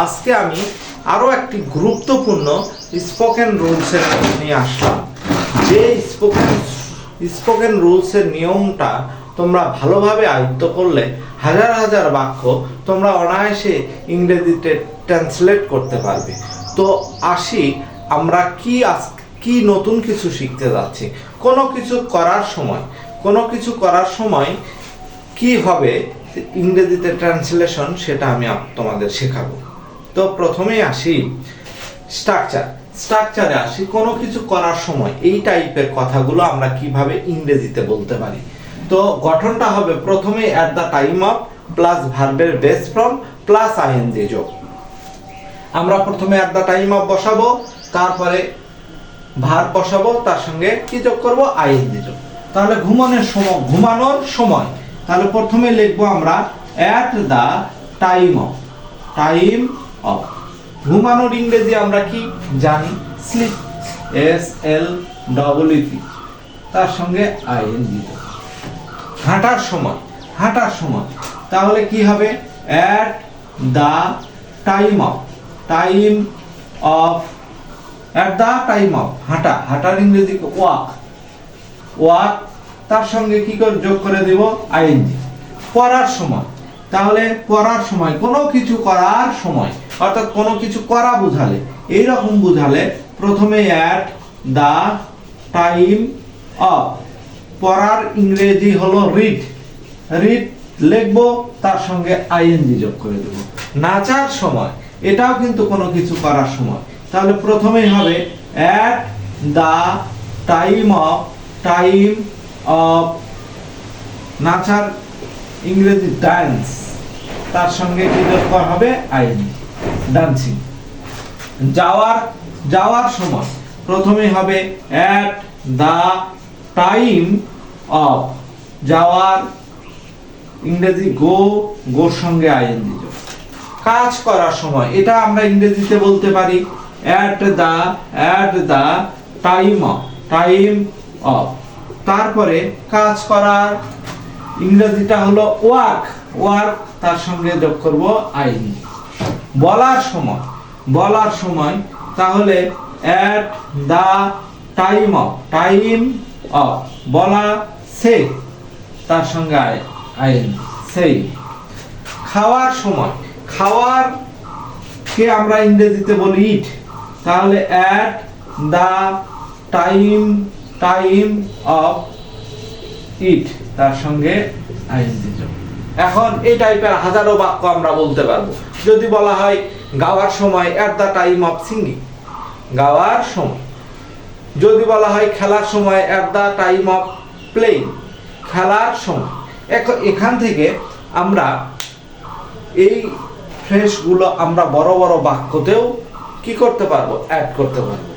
আজকে আমি আরো একটি গুরুত্বপূর্ণ স্পোকেন রুলসের নিয়ে আসলাম। যে স্পোকেন রুলসের নিয়মটা তোমরা ভালোভাবে আয়ত্ত করলে হাজার হাজার বাক্য তোমরা অনায়াসে ইংরেজিতে ট্রান্সলেট করতে পারবে। তো আসি আমরা কি নতুন কিছু শিখতে যাচ্ছি। কোনো কিছু করার সময় কি হবে ইংরেজিতে ট্রান্সলেশন, সেটা আমি তোমাদের শেখাবো। তো প্রথমেই আসি স্ট্রাকচারে আসি। কোনো কিছু করার সময় এই টাইপের কথাগুলো আমরা কিভাবে ইংরেজিতে বলতে পারি। তো গঠনটা হবে প্রথমে at the time of plus ভার্বের বেস ফর্ম প্লাস আইএনজি যোগ। আমরা প্রথমে অ্যাট দ্য টাইম অফ বসাবো, তারপরে ভার্ব বসাবো, তার সঙ্গে কি যোগ করব, আইএনজি যোগ। তাহলে ঘুমানোর সময় তাহলে প্রথমে লিখবো আমরা অ্যাট দ্য টাইম অফ। ঘুমানোর ইংরেজি আমরা কি জানি, স্লিপ, SLEEP, তার সঙ্গে আইএনজি। হাঁটার সময় তাহলে কি হবে, অ্যাট দ্য টাইম অফ হাঁটার ইংরেজি ওয়াক, তার সঙ্গে কি করে যোগ করে দেব, আইএনজি। পড়ার সময় তাহলে কোনো কিছু করার সময় অর্থাৎ কোনো কিছু করা বুঝালে, এইরকম বুঝালে প্রথমে অ্যাট দ্য টাইম অফ, পড়ার ইংরেজি হলো রিড লিখবো, তার সঙ্গে আইএনজি যোগ করে দেব। নাচার সময় এটাও কিন্তু কোনো কিছু করার সময়, তাহলে প্রথমেই হবে অ্যাট দ্য টাইম অফ নাচার ইংরেজি ডান্স, তার সঙ্গে কি যোগ করা হবে, আইএনজি, ডান্সিং। যাওয়ার সময় প্রথমে হবে অ্যাট দ্য টাইম অফ যাওয়ার ইংরেজি গোর সঙ্গে আইএনজি যোগ। কাজ করার সময় এটা আমরা ইংরেজিতে বলতে পারি অ্যাট দ্য টাইম অফ, তারপরে কাজ করার ইংরেজিটা হলো ওয়ার্ক, তার সঙ্গে যোগ করব আইএনজি। বলার সময় তাহলে অ্যাট দ্য টাইম অফ বলা, সে, তার সঙ্গে আইএনজি, সেই। খাওয়ার কে আমরা ইংরেজিতে বলি ইট, তাহলে at the time of it, তার সঙ্গে আইএনজি যোগ। এখন এই টাইপের হাজারো বাক্য আমরা বলতে পারবো। যদি বলা হয় গাওয়ার সময় at the time of singing, গাওয়ার সময়। যদি বলা হয় খেলার সময় at the time of playing, খেলার সময়। এখান থেকে আমরা এই ফ্রেজগুলো আমরা বড় বড় বাক্যতেও কি করতে পারবো, অ্যাড করতে পারবো।